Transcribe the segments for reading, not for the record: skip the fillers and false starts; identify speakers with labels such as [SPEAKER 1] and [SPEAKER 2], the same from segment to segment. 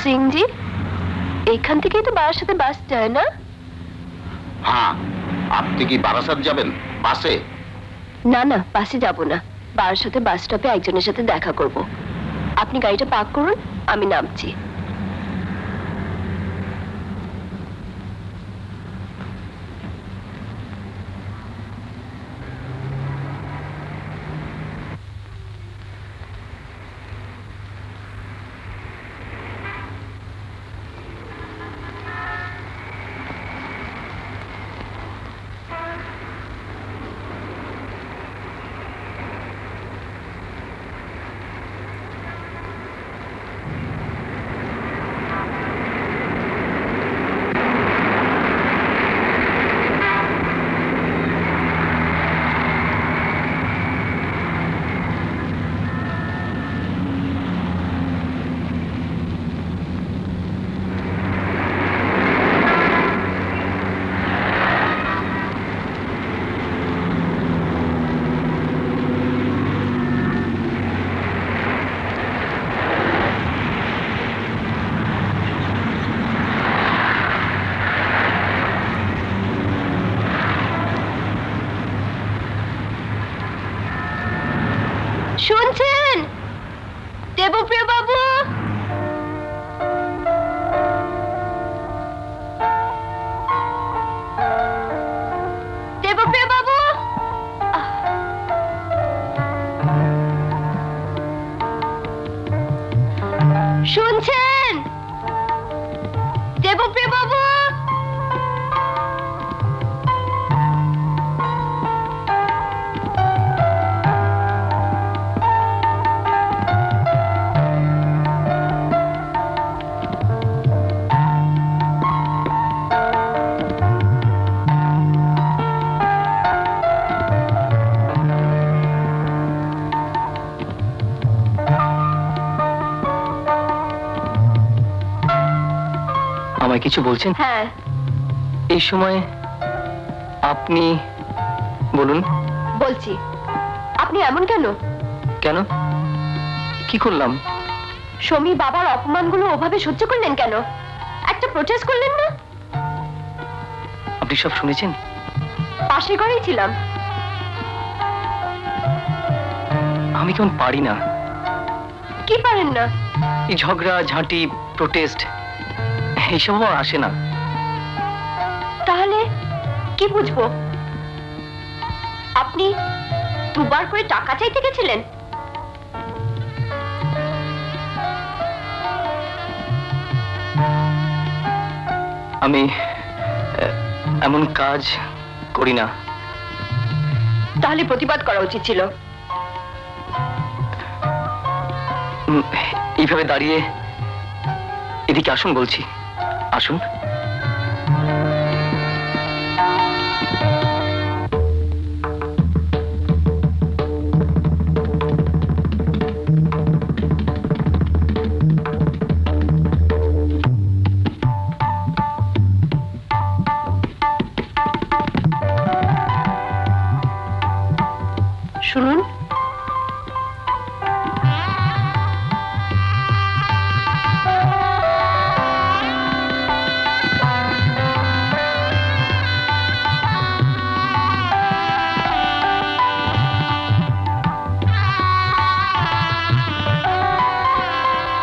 [SPEAKER 1] সিং জি, এখান থেকেই তো বারাসাতে বাস যায় না?
[SPEAKER 2] হ্যাঁ, আপনি কি বারাসাত যাবেন বাসে?
[SPEAKER 1] না না, বাসে যাব না। বারাসাতে বাস স্টপে একজনের সাথে দেখা করব। আপনি গাড়িটা পার্ক করুন, আমি নামছি। শুনছেন দেবপ্রিয় বাবু? দেবপ্রিয় বাবু, শুনছেন দেবপ্রিয় বাবু?
[SPEAKER 3] কিছু বলছেন?
[SPEAKER 1] হ্যাঁ।
[SPEAKER 3] এই সময় আপনি বলুন।
[SPEAKER 1] বলছি। আপনি এমন কেন?
[SPEAKER 3] কেন? কি করলাম?
[SPEAKER 1] সমী বাবার অপমানগুলো ওভাবে সহ্য করলেন কেন? একটা প্রোটেস্ট করলেন না?
[SPEAKER 3] আপনি সব শুনেছেন?
[SPEAKER 1] পাশের ঘরেই ছিলাম।
[SPEAKER 3] আমি কেমন পারি না।
[SPEAKER 1] কি পারেন না?
[SPEAKER 3] এই ঝগড়া ঝাঁটি প্রোটেস্ট এইসব আসে না।
[SPEAKER 1] তাহলে কি বুঝবো? আপনি দুবার করে টাকা চাইতে গেছিলেন?
[SPEAKER 3] আমি এমন কাজ করি না।
[SPEAKER 1] তাহলে প্রতিবাদ করা উচিত ছিল।
[SPEAKER 3] এইভাবে দাঁড়িয়ে এদিকে আসুন বলছি। আসুন।
[SPEAKER 1] শুনুন,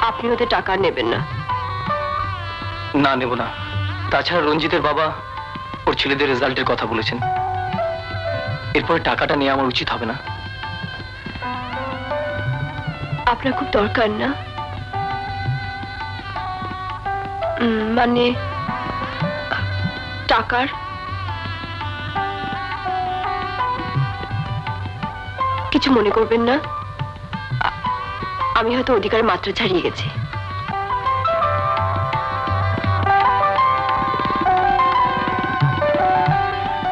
[SPEAKER 1] আপনি ওদের টাকা নেবেন না।
[SPEAKER 3] না, নেব না। তাছাড়া রঞ্জিতের বাবা ওর ছেলেদের রেজাল্টের কথা বলেছেন। এরপরে টাকাটা নেওয়া আমার উচিত হবে না।
[SPEAKER 1] আপনার খুব দরকার না? মানে টাকার? কিছু মনে করবেন না, আমি হয়তো অধিকারের মাত্রা ছাড়িয়ে গেছি।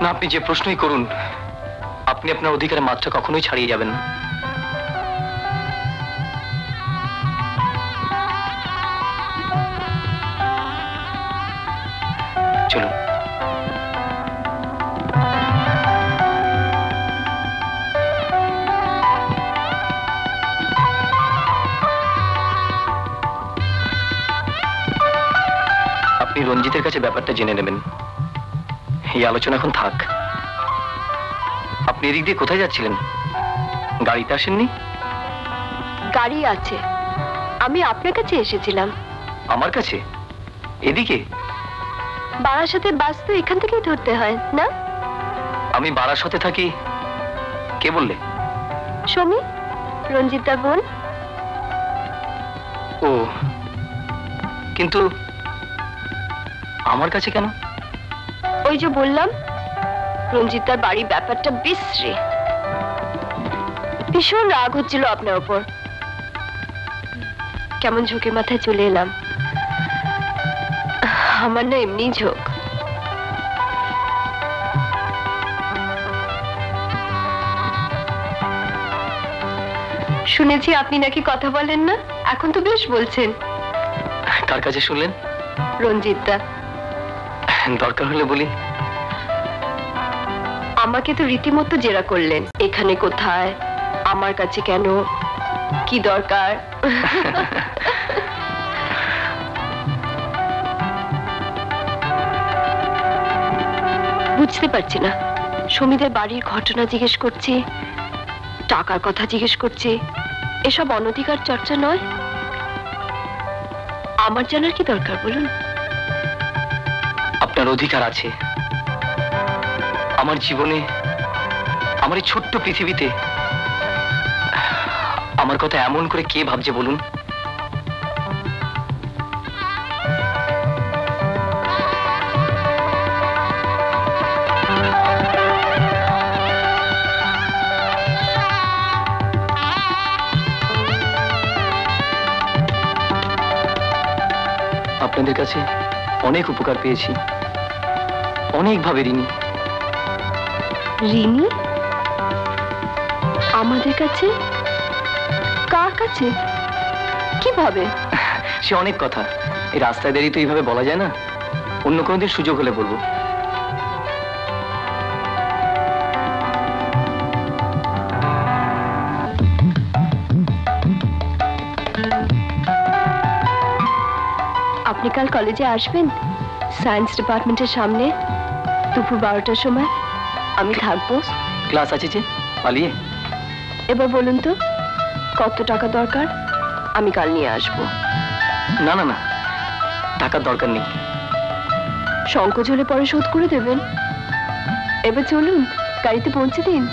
[SPEAKER 3] না, আপনি যে প্রশ্নই করুন, আপনি আপনার অধিকারের মাত্রা কখনোই ছাড়িয়ে যাবেন না। চলুন। রঞ্জিতের কাছে ব্যাপারটা জেনে নেবেন। এই আলোচনা এখন থাক। আপনি এদিক দিয়ে কোথায় যাচ্ছিলেন? গাড়িতে আসেননি?
[SPEAKER 1] গাড়ি আছে, আমি আপনার কাছে এসেছিলাম।
[SPEAKER 3] আমার কাছে? এদিকে?
[SPEAKER 1] বারাসাতের বাস তো এখান থেকেই ধরতে হয় না?
[SPEAKER 3] আমি বারাসতে থাকি। কে বললে?
[SPEAKER 1] সমী, রঞ্জিতদার বোন।
[SPEAKER 3] ও, কিন্তু আমার কাছে কেন?
[SPEAKER 1] ওই যে বললাম, রঞ্জিতদার বাড়ি ব্যাপারটা বিশ্রী। ভীষণ রাগ হচ্ছিল আপনার ওপর। কেমন ঝোঁকের মাথায় চলে এলাম। আমার না এমনি ঝোঁক। শুনেছি আপনি নাকি কথা বলেন না, এখন তো বেশ বলছেন।
[SPEAKER 3] কার কাছে শুনলেন?
[SPEAKER 1] রঞ্জিতদা।
[SPEAKER 3] দরকার হলে বলি।
[SPEAKER 1] আমাকে তো রীতিমতো জেরা করলেন, এখানে কোথায়, আমার কাছে কেন, কি দরকার। বুঝতে পারছি না, সমীদের বাড়ির ঘটনা জিজ্ঞেস করছি, টাকার কথা জিজ্ঞেস করছি, এসব অনধিকার চর্চা নয়? আমার জানার কি দরকার বলুন?
[SPEAKER 3] আপনার অধিকার আছে। আমার জীবনে, আমার এই ছোট্ট পৃথিবীতে আমার কথা এমন করে কে ভাবছে বলুন? আপনাদের কাছে অনেক উপকার পেয়েছি, অনেকভাবে ঋণী।
[SPEAKER 1] ঋণী? আমাদের কাছে? কার কাছে? কিভাবে?
[SPEAKER 3] সে অনেক কথা, এই রাস্তায় দাঁড়িয়ে তো এইভাবে বলা যায় না। অন্য কোনোদিন সুযোগ হলে বলবো।
[SPEAKER 1] আপনি কাল কলেজে আসবেন? সায়েন্স ডিপার্টমেন্টের সামনে দুপুর 12টার সময় আমি থাকবো।
[SPEAKER 3] ক্লাস আছে যে পালিয়ে?
[SPEAKER 1] এবার বলুন তো কত টাকা দরকার? আমি কাল নিয়ে আসবো।
[SPEAKER 3] না না না, টাকার দরকার নেই।
[SPEAKER 1] সংকোচ হলে পরে শোধ করে দেবেন। এবার চলুন, গাড়িতে পৌঁছে দিন।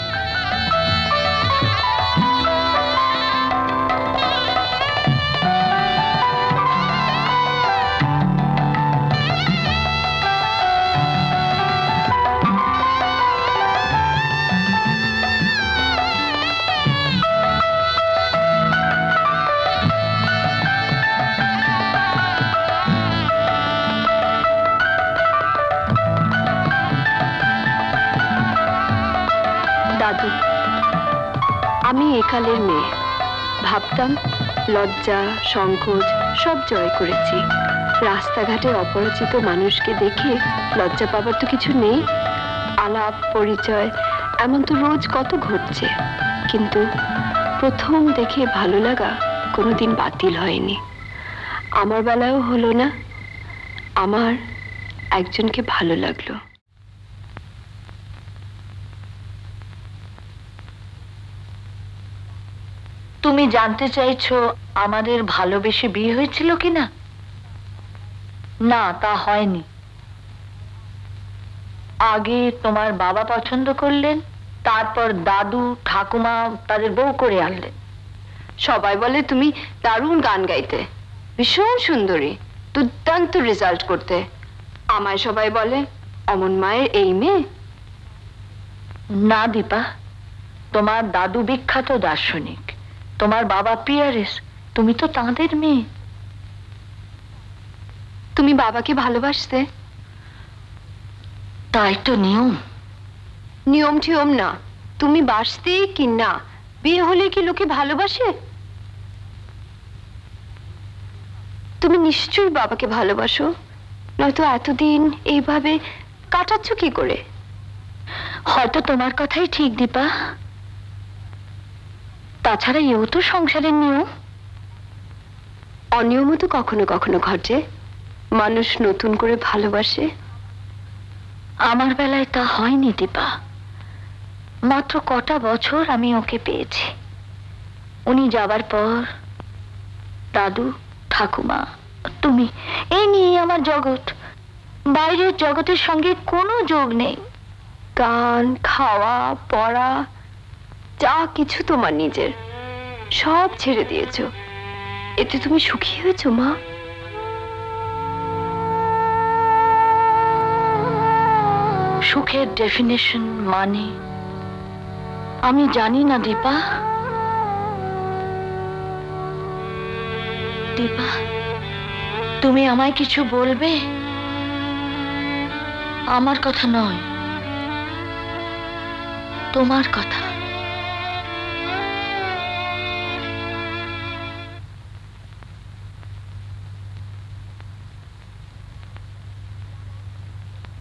[SPEAKER 1] দাদু, আমি একালের মেয়ে। ভাবতাম লজ্জা সংকোচ সব জয় করেছি। রাস্তাঘাটে অপরিচিত মানুষকে দেখে লজ্জা পাবার তো কিছু নেই। আলাপ পরিচয় এমন তো রোজ কত ঘটছে, কিন্তু প্রথম দেখে ভালো লাগা কোনোদিন বাতিল হয়নি। আমার বেলায়ও হলো না। আমার একজনকে ভালো লাগলো।
[SPEAKER 4] তুমি জানতে চাইছো আমাদের ভালোবেসে বিয়ে হয়েছিল কিনা? না, তা হয়নি। আগে তোমার বাবা পছন্দ করলেন, তারপর দাদু ঠাকুমা তাদের বউ করে আনলেন।
[SPEAKER 1] সবাই বলে তুমি দারুণ গান গাইতে, ভীষণ সুন্দরী, দুর্দান্ত রেজাল্ট করতে। আমায় সবাই বলে অমন মায়ের এই মেয়ে।
[SPEAKER 4] না দীপা, তোমার দাদু বিখ্যাত দার্শনিক, তোমার বাবা পিয়ারেস, তুমি তো তাঁদের মেয়ে।
[SPEAKER 1] তুমি বাবাকে ভালোবাসতে?
[SPEAKER 4] তাই তো নিয়ম।
[SPEAKER 1] নিয়ম ঠিয়ম না, তুমি বাসতে কি না, বিয়ে হলে কি লোকে ভালোবাসে? তুমি নিশ্চয়ই বাবাকে ভালোবাসো, নয়তো এতদিন এইভাবে কাটাচ্ছ কি করে?
[SPEAKER 4] হয়তো তোমার কথাই ঠিক দীপা, তাছাড়া এও তো সংসারের নিয়ম।
[SPEAKER 1] অনিয়মও তো কখনো কখনো ঘটে। মানুষ নতুন করে ভালোবাসে?
[SPEAKER 4] আমার বেলায় তা হয়নি দীপা। মাত্র কটা বছর আমি ওকে পেয়েছি। উনি যাবার পর দাদু, ঠাকুমা, তুমি, এই নিয়ে আমার জগৎ। বাইরের জগতের সঙ্গে কোনো যোগ নেই।
[SPEAKER 1] গান, খাওয়া, পড়া, যা কিছু তোমার নিজের, সব ছেড়ে দিয়েছো। এতে তুমি সুখী হয়েছো মা?
[SPEAKER 4] সুখের ডেফিনেশন মানে আমি জানি না দীপা। দীপা, তুমি আমায় কিছু বলবে? আমার কথা নয়, তোমার কথা।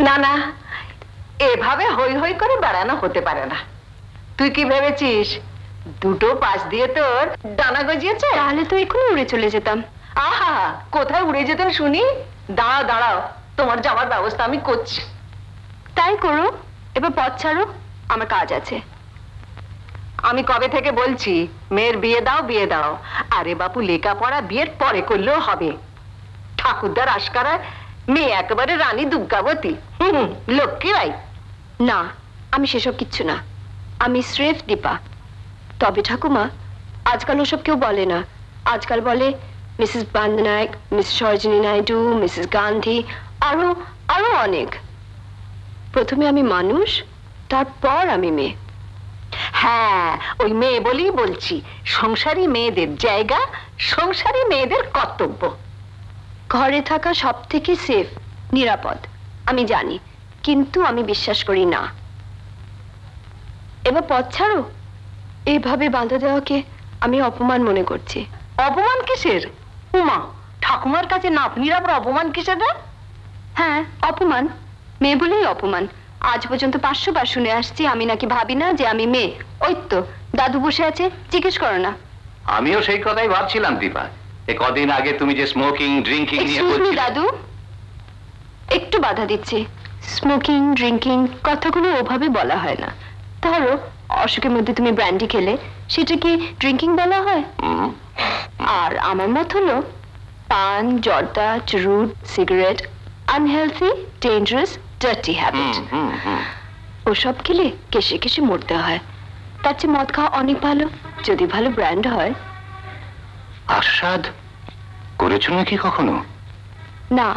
[SPEAKER 5] না না, এভাবে হই হই করে বেড়ানো হতে পারে না। তুই কি ভেবেছিস দুটো পাশ দিয়ে তোর ডানা গজিয়েছে?
[SPEAKER 1] তাহলে তো এখনই উড়ে চলে যেতাম।
[SPEAKER 5] আহা, কোথায় উড়ে যেতেন শুনি? দাঁড়াও দাঁড়াও, তোমার যাওয়ার ব্যবস্থা আমি করছি।
[SPEAKER 1] তাই করো, এবার পথ ছাড়ো, আমার কাজ আছে।
[SPEAKER 5] আমি কবে থেকে বলছি মেয়ের বিয়ে দাও, বিয়ে দাও। আরে বাপু, লেখাপড়া বিয়ের পরে করলেও হবে। ঠাকুরদার আশকারায় মেয়ে একেবারে রানী দুর্গাবতী। লক্ষ্মী ভাই।
[SPEAKER 1] না, আমি সেসব কিচ্ছু না। আমি স্রেফ দীপা। তবে ঠাকুমা, আজকাল ওসব কেউ বলে না। আজকাল বলে Mrs Bandaranaike, Mrs Sarojini Naidu, Mrs Gandhi, আরো আরো অনেক। প্রথমে আমি মানুষ, তারপর আমি মেয়ে।
[SPEAKER 5] হ্যাঁ, ওই মেয়ে বলেই বলছি, সংসারী মেয়েদের জায়গা, সংসারী মেয়েদের কর্তব্য।
[SPEAKER 1] ঘরে থাকা সব থেকে সেফ, নিরাপদ, আমি জানি, কিন্তু আমি বিশ্বাস করি না। এবার পথ ছাড়ো। এইভাবে বাঁধা দেওয়াকে আমি অপমান মনে করছি।
[SPEAKER 5] অপমান কিসের? উমা, ঠাকুমার কাছে নাতনির আবার অপমান কিসের?
[SPEAKER 1] হ্যাঁ, অপমান। মেয়ে বলেই অপমান। আজ পর্যন্ত 500 বার শুনে আসছি আমি নাকি ভাবি না যে আমি মেয়ে। ওই তো দাদু বসে আছে, জিজ্ঞেস করো না।
[SPEAKER 3] আমিও সেই কথাই ভাবছিলাম দীপা। কদিন আগে তুমি যে স্মোকিং ড্রিঙ্কিং নিয়ে
[SPEAKER 1] Excuse me,
[SPEAKER 3] বলছিলে।
[SPEAKER 1] দাদু, একটু বাধা দিচ্ছি। স্মোকিং ড্রিঙ্কিং কথাগুলো ওভাবে বলা হয় না। ধরো অসুখের মধ্যে তুমি ব্র্যান্ডি খেলে, সেটা কি ড্রিঙ্কিং বলা হয়? আর আমার মত হলো পান, জর্দা, চুরুট, cigarette, unhealthy, dangerous, dirty habit. ওসব খেলে কেশে কেশে মরতে হয়। তার চেয়ে মদ খাওয়া অনেক ভালো, যদি ভালো ব্র্যান্ড হয়।
[SPEAKER 3] আস্বাদ করেছো নাকি কখনো?
[SPEAKER 1] না,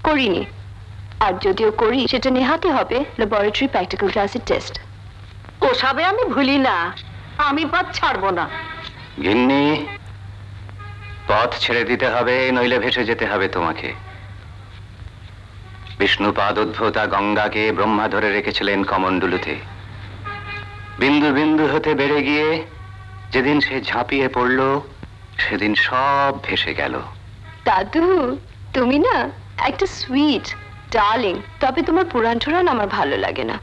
[SPEAKER 1] করিনি। আর যদিও করি, সেটা নেহাতে হবে ল্যাবরেটরি প্র্যাকটিক্যাল ক্লাসের টেস্ট।
[SPEAKER 5] ওসবে আমি ভুলি না, আমি পথ ছাড়বো না।
[SPEAKER 3] গিন্নি, পথ ছেড়ে দিতে হবে, নইলে ভেসে যেতে হবে তোমাকে। বিষ্ণুপাদ উদ্ভূতা গঙ্গাকে ব্রহ্মা ধরে রেখেছিলেন কমণ্ডলুতে। বিন্দু বিন্দু হতে বেড়ে গিয়ে যেদিন সে ঝাঁপিয়ে পড়ল, সেদিন সব ভেসে গেল।
[SPEAKER 1] দাদু, তুমি না একটা সুইট ডার্লিং। তবে তোমার পুরাণ টুরান আমার ভালো লাগে না।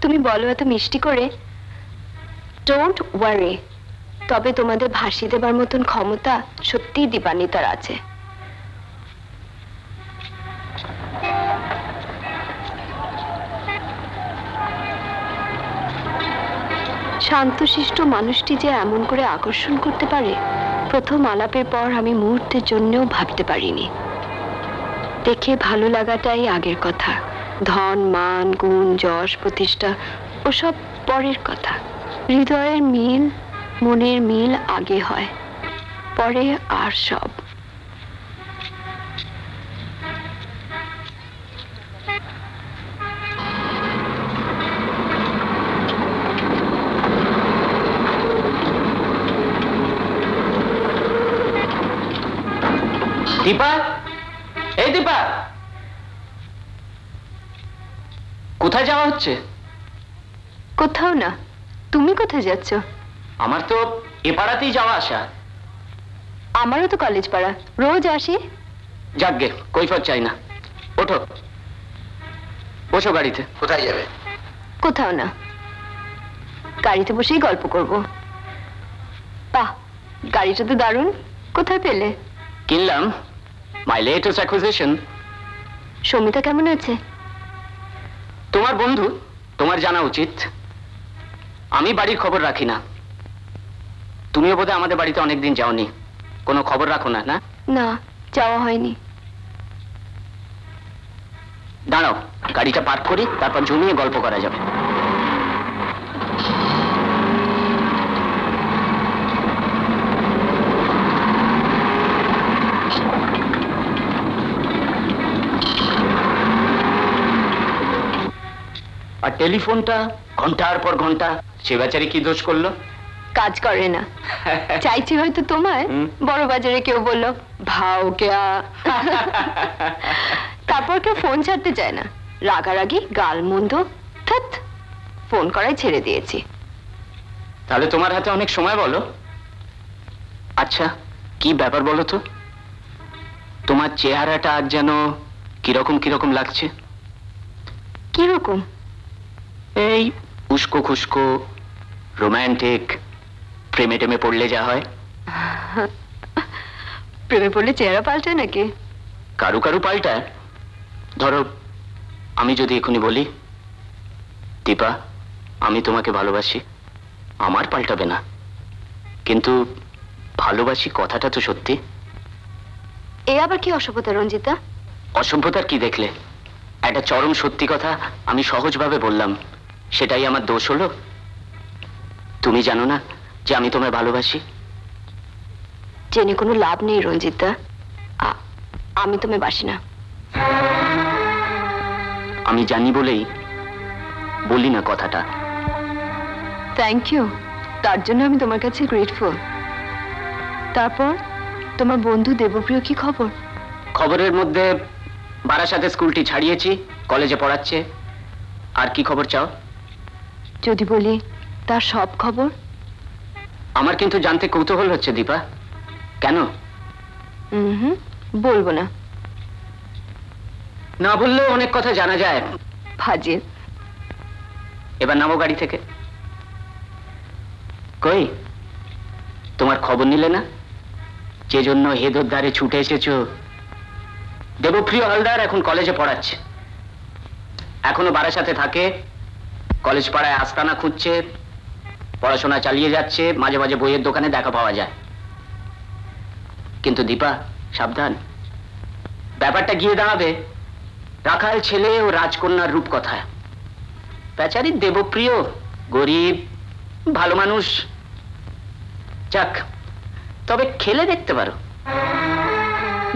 [SPEAKER 1] তুমি বলো এত মিষ্টি করে, ডোন্ট ওয়ারি। তবে তোমাদের ভাসিয়ে দেবার মতন ক্ষমতা সত্যিই দীপান্বিতার আছে। শান্তশিষ্ট মানুষটি যে এমন করে আকর্ষণ করতে পারে, প্রথম আলাপের পর আমি মুহূর্তের জন্যও ভাবতে পারিনি। দেখে ভালো লাগাটাই আগের কথা। ধন, মান, গুণ, যশ, প্রতিষ্ঠা ওসব পরের কথা। হৃদয়ের মিল, মনের মিল আগে হয়, পরে আর সব।
[SPEAKER 3] দীপা, এই দীপা, কোথায় যাওয়া হচ্ছে?
[SPEAKER 1] কোথাও না। তুমি কোথায় যাচ্ছ?
[SPEAKER 3] আমার তো এ পাড়াতেই যাওয়া আসা।
[SPEAKER 1] আমারও তো কলেজ পাড়া, রোজ আসি।
[SPEAKER 3] যাকগে, কৈফত চাই না। ওঠো, বসো গাড়িতে। কোথায় যাবে?
[SPEAKER 1] কোথাও না, গাড়িতে বসেই গল্প করব। বাহ, গাড়িটা তো দারুণ। কোথায় পেলে?
[SPEAKER 3] কিনলাম, মাই লেটেস্ট অ্যাকুইজিশন।
[SPEAKER 1] সমিতা কেমন আছে?
[SPEAKER 6] তোমার বন্ধু, তোমার জানা উচিত। আমি বাড়ির খবর রাখি না। তুমিও বোধহয় আমাদের বাড়িতে অনেকদিন যাওনি, কোনো খবর রাখো না। না
[SPEAKER 1] না, যাওয়া হয়নি।
[SPEAKER 6] দাঁড়াও, গাড়িটা পার্ক করি, তারপর জমিয়ে গল্প করা যাবে। আর টেলিফোনটা ঘন্টার পর ঘন্টা, সে বেচারি কি দোষ করলো?
[SPEAKER 1] কাজ করে না। চাইছি হয়তো তোমায়। বড় বাজারে কেউ বললো ভাও কেয়া, তারপর কেউ ফোন ছাড়তে চায় না। রাগারাগি, গালমন্দ, ধ্যাৎ, ফোন করাই ছেড়ে দিয়েছি।
[SPEAKER 6] তাহলে তোমার হাতে অনেক সময় বলো। আচ্ছা, কি ব্যাপার বলো তো? তোমার চেহারাটা আজ যেন কিরকম কিরকম লাগছে।
[SPEAKER 1] কিরকম?
[SPEAKER 6] এই উস্কো খুস্কো, রোম্যান্টিক। প্রেমে টেমে পড়লে যা হয়।
[SPEAKER 1] প্রেমে পড়লে চেহারা পাল্টায় নাকি?
[SPEAKER 6] কারু কারু পাল্টায়। ধরো, আমি যদি এখনই বলি দীপা আমি তোমাকে ভালোবাসি, আমার পাল্টাবে না, কিন্তু ভালোবাসি কথাটা তো সত্যি।
[SPEAKER 1] এ আবার কি অসভ্যতা রঞ্জিতা?
[SPEAKER 6] অসভ্যতার কি দেখলে? একটা চরম সত্যি কথা আমি সহজভাবে বললাম, সেটাই আমার দোষ হলো? তুমি জানো না যে আমি তোমায় ভালোবাসি?
[SPEAKER 1] জেনে কোনো লাভ নেই রঞ্জিতা, আমি তোমায় বাসি না।
[SPEAKER 6] আমি জানি বলেই বলি না কথাটা।
[SPEAKER 1] থ্যাংক ইউ, তার জন্য আমি তোমার কাছে গ্রেটফুল। তারপর তোমার বন্ধু দেবপ্রিয় কি খবর?
[SPEAKER 6] খবরের মধ্যে বারাসাতে স্কুলটি ছাড়িয়েছি, কলেজে পড়াচ্ছে। আর কি খবর চাও?
[SPEAKER 1] যদি বলি তার সব খবর।
[SPEAKER 6] আমার কিন্তু জানতে কৌতূহল হচ্ছে দীপা। কেন?
[SPEAKER 1] বলবো না।
[SPEAKER 6] না বললেও অনেক কথা জানা যায়।
[SPEAKER 1] ফাজিল।
[SPEAKER 6] এবার নামো গাড়ি থেকে। কই, তোমার খবর নিলে না? যে জন্য হেদর দ্বারে ছুটে এসেছো। দেবপ্রিয় হালদার এখন কলেজে পড়াচ্ছে, এখনো বারাসাতে থাকে, কলেজ পাড়ায় আস্তানা খুঁজছে, পড়াশোনা চালিয়ে যাচ্ছে, মাঝে মাঝে বইয়ের দোকানে দেখা পাওয়া যায়। কিন্তু দীপা সাবধান, ব্যাপারটা গিয়ে দাঁড়াবে রাখাল ছেলে ও রাজকন্যার রূপকথা। বেচারি দেবপ্রিয় গরিব, ভালো মানুষ। যাক, তবে খেলে দেখতে পারো।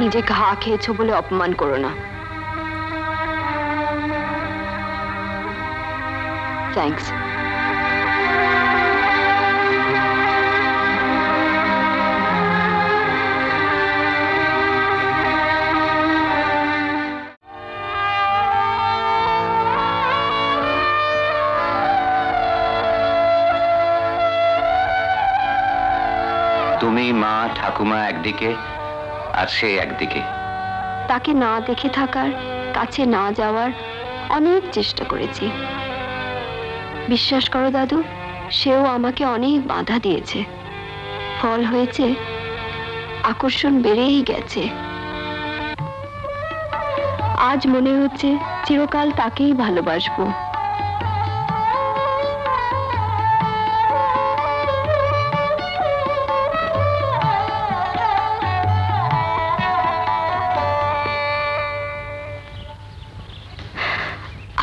[SPEAKER 1] নিজে ঘা খেয়েছো বলে অপমান করো না। থ্যাঙ্কস।
[SPEAKER 3] তুমি, মা, ঠাকুমা একদিকে আর সে একদিকে।
[SPEAKER 1] তাকে না দেখে থাকার, কাছে না যাওয়ার অনেক চেষ্টা করেছি। বিশ্বাস করো দাদু, সেও আমাকে অনেক বাধা দিয়েছে। ফল হয়েছে, আকর্ষণ বেড়েই গেছে। আজ মনে হচ্ছে চিরকাল তাকেই ভালোবাসবো।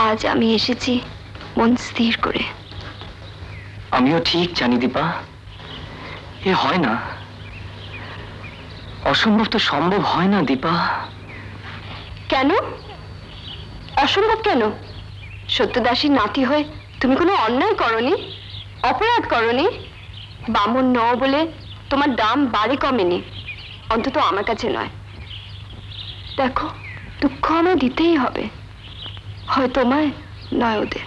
[SPEAKER 1] আজ আমি এসেছি মন স্থির করে।
[SPEAKER 6] আমিও ঠিক জানি দীপা, এ হয় না। অসম্ভব তো সম্ভব হয় না দীপা।
[SPEAKER 1] কেন অসম্ভব? কেন? সত্যদাসীর নাতি হয়ে তুমি কোনো অন্যায় করনি, অপরাধ করনি। বামন নও বলে তোমার দাম বাড়ে কমেনি, অন্তত আমার কাছে নয়। দেখো, দুঃখ আমায় দিতেই হবে, হয় তোমায় নয় ওদের।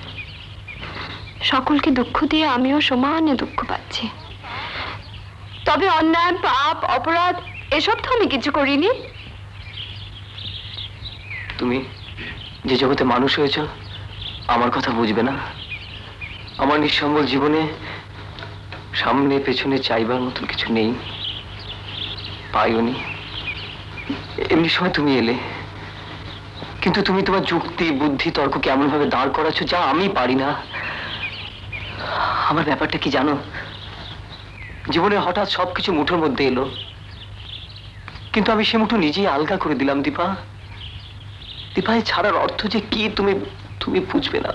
[SPEAKER 1] সকলকে দুঃখ দিয়ে আমিও সমানে দুঃখ পাচ্ছি। তবে অন্যায়, পাপ, অপরাধ এসব তো আমি কিছু করিনি।
[SPEAKER 6] তুমি যে জগতে মানুষ হয়েছ আমার কথা বুঝবে না? আমার নিঃসম্বল জীবনে সামনে পেছনে চাইবার মতন কিছু নেই, পাইওনি। এমনি সময় তুমি এলে, কিন্তু তুমি তোমার যুক্তি বুদ্ধি তর্ককে এমন ভাবে দাঁড় করাচ্ছ যা আমি পারি না। আমার ব্যাপারটা কি জানো, জীবনে হঠাৎ সবকিছু মুঠোর মধ্যে এলো, কিন্তু আমি সে মুঠো নিজেই আলগা করে দিলাম। দীপা, দীপা, এই ছাড়ার অর্থ যে কি তুমি তুমি বুঝবে না।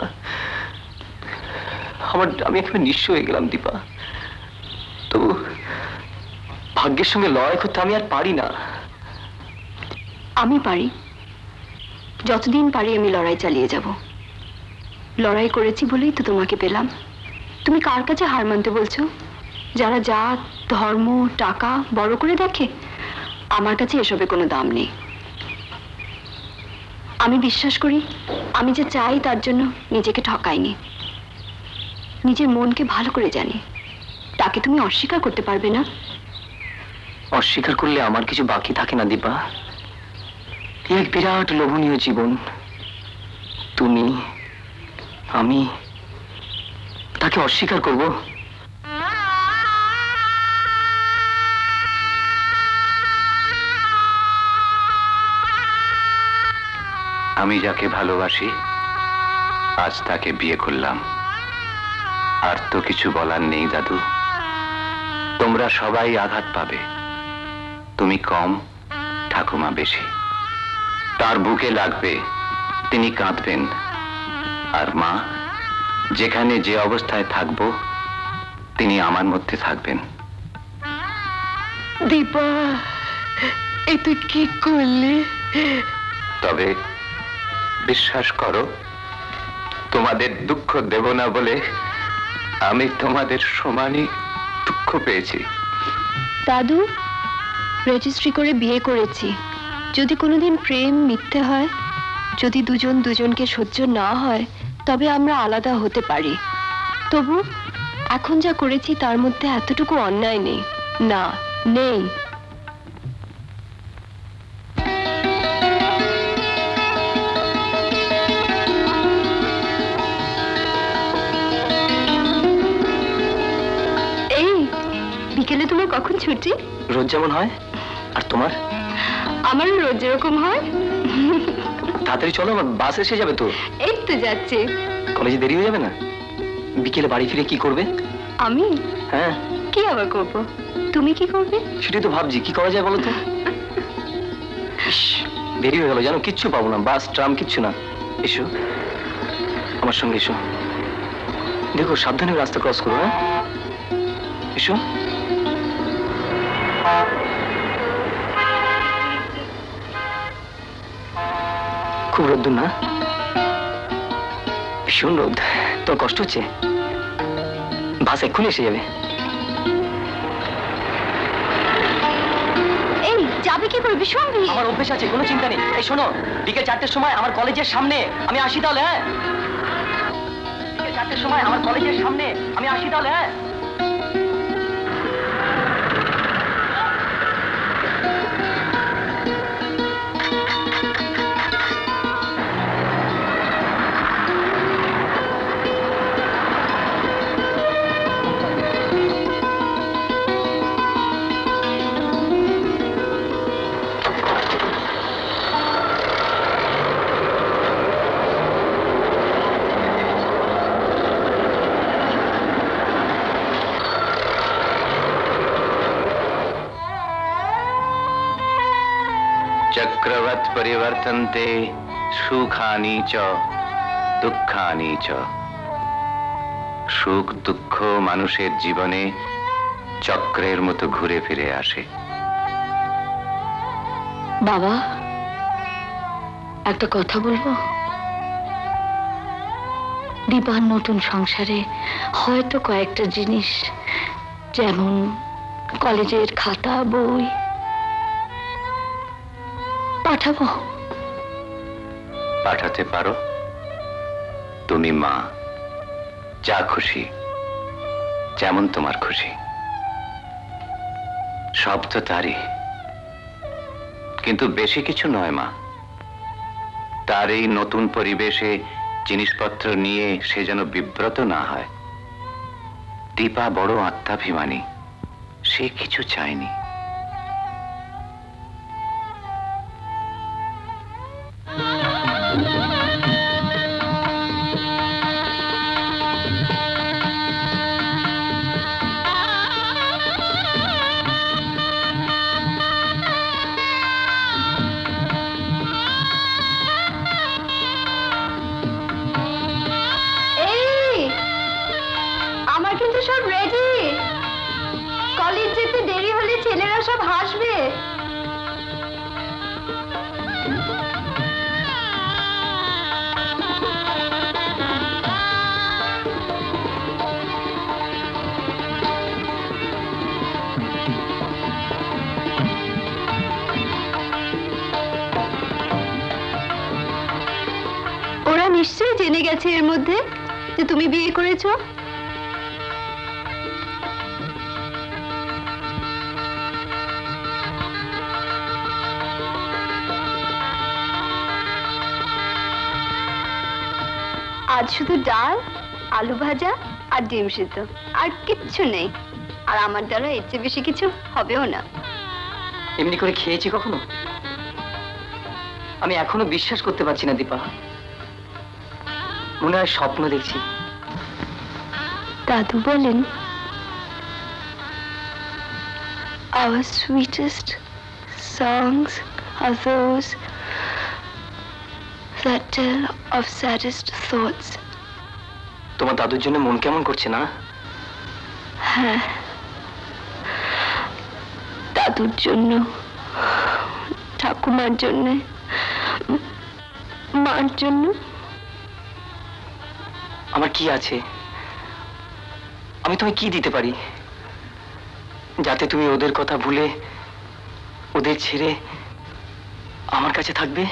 [SPEAKER 6] আমি একেবারে নিঃস্ব হয়ে গেলাম দীপা। তবু ভাগ্যের সঙ্গে লড়াই করতে আমি আর পারি না।
[SPEAKER 1] আমি পারি, যতদিন পারি আমি লড়াই চালিয়ে যাব। লড়াই করেছি বলেই তো তোমাকে পেলাম। তুমি কার কাছে হার মানতে বলছো? যারা জাত ধর্ম টাকা বড় করে দেখে, আমার কাছে এসবে কোনো দাম নেই। আমি বিশ্বাস করি আমি যে চাই তার জন্য নিজেকে ঠকাইনি, নিজের মনকে ভালো করে জানি। তাকে তুমি অস্বীকার করতে পারবে না।
[SPEAKER 6] অস্বীকার করলে আমার কিছু বাকি থাকে না দীপা। এক বিরাট লোভনীয় জীবন, তুমি আমি, তাকে অস্বীকার করব?
[SPEAKER 3] আমি যাকে ভালোবাসি আজ তাকে বিয়ে করলাম। আর তো কিছু বলার নেই দাদু। তোমরা সবাই আঘাত পাবে, তুমি কম, ঠাকুমা বেশি। তার বুকে লাগবে, তিনি কাঁদবেন। আর মা, যেখানে যে অবস্থায় থাকবো তিনি আমার মধ্যে থাকবেন।
[SPEAKER 1] দীপা, এ তুই কি করলি?
[SPEAKER 3] তবে বিশ্বাস করো, তোমাদের দুঃখ দেব না বলে আমি তোমাদের সমানই দুঃখ পেয়েছি।
[SPEAKER 1] দাদু, রেজিস্ট্রি করে বিয়ে করেছি। যদি কোনোদিন প্রেম মিথ্যে হয়, যদি দুজন দুজনকে সহ্য না হয়, তবে আমরা আলাদা হতে পারি। তবু এখন যা করেছি তার মধ্যে এতটুকু অন্যায় নেই। না, নেই। এই বিকেলে তোমার কখন ছুটি?
[SPEAKER 6] রোজ যেমন হয়। আর তোমার?
[SPEAKER 1] আমারও রোজ যেরকম হয়।
[SPEAKER 6] তাড়াতাড়ি চলো, আমার বাস এসে যাবে তো।
[SPEAKER 1] এই তো যাচ্ছে।
[SPEAKER 6] কলেজে দেরি হয়ে যাবে না? বিকেলে বাড়ি ফিরে কি করবে?
[SPEAKER 1] আমি?
[SPEAKER 6] হ্যাঁ,
[SPEAKER 1] কি আবার করবো? তুমি কি করবে?
[SPEAKER 6] সেটাই তো ভাবছি, কি করা যায় বলো তো। ইস, দেরি হয়ে গেল জানো, কিচ্ছু পাবো না, বাস ট্রাম কিচ্ছু না। এসো আমার সঙ্গে, এসো। দেখো সাবধানে রাস্তা ক্রস করো। হ্যাঁ, এসো। খুব রোদ্দুর না? ভীষণ রোদ। তোর কষ্ট হচ্ছে? বাস এক্ষুনি এসে যাবে।
[SPEAKER 1] এই যাবে কি করে? ভীষণ ভিড়।
[SPEAKER 6] আমার অভ্যেস আছে, কোনো চিন্তা নেই। এই শোনো, বিকেল 4টের সময় আমার কলেজের সামনে আমি আসি তাহলে। হ্যাঁ, বিকেল 4টের সময় আমার কলেজের সামনে আমি আসি তাহলে। হ্যাঁ,
[SPEAKER 3] চক্রবৎ পরিবর্তন্তে সুখানি চ দুঃখানি চ। সুখ দুঃখ মানুষের জীবনে চক্রের মতো ঘুরে ফিরে আসে।
[SPEAKER 4] বাবা, একটা কথা বলবো? দীপার নতুন সংসারে হয়তো কয়েকটা জিনিস, যেমন কলেজের খাতা বই পাঠাবো।
[SPEAKER 3] পাঠাতে পারো, তুমি মা, যা খুশি, যেমন তোমার খুশি। সব তো তারই, কিন্তু বেশি কিছু নয় মা। তার এই নতুন পরিবেশে জিনিসপত্র নিয়ে সে যেন বিব্রত না হয়। দীপা বড় আত্মাভিমানী, সে কিছু চায়নি।
[SPEAKER 1] সব হাসবে। ওরা নিশ্চয়ই জেনে গেছে এর মধ্যে যে তুমি বিয়ে করেছো। আজ শুধু ডাল, আলু ভাজা আর ডিম সিদ্ধ, আর কিচ্ছু নেই। আর আমার দ্বারা এর চেয়ে বেশি কিছু হবেও না।
[SPEAKER 6] এমনি করে খেয়েছি কখনো? আমি এখনো বিশ্বাস করতে পারছি না দীপা, মনে হয় স্বপ্ন দেখছি।
[SPEAKER 1] দাদু বলেন, our sweetest songs are those that tell of saddest thoughts.
[SPEAKER 6] তোমার দাদুর জন্য মন কেমন করছে না?
[SPEAKER 1] হ্যাঁ, দাদুর জন্য, ঠাকুমার জন্য, মার জন্য।
[SPEAKER 6] আমার কি আছে? আমি তোমায় কি দিতে পারি যাতে তুমি ওদের কথা ভুলে ওদের ছেড়ে আমার কাছে থাকবে?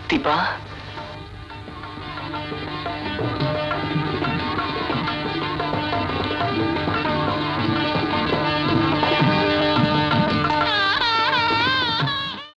[SPEAKER 6] দীপা,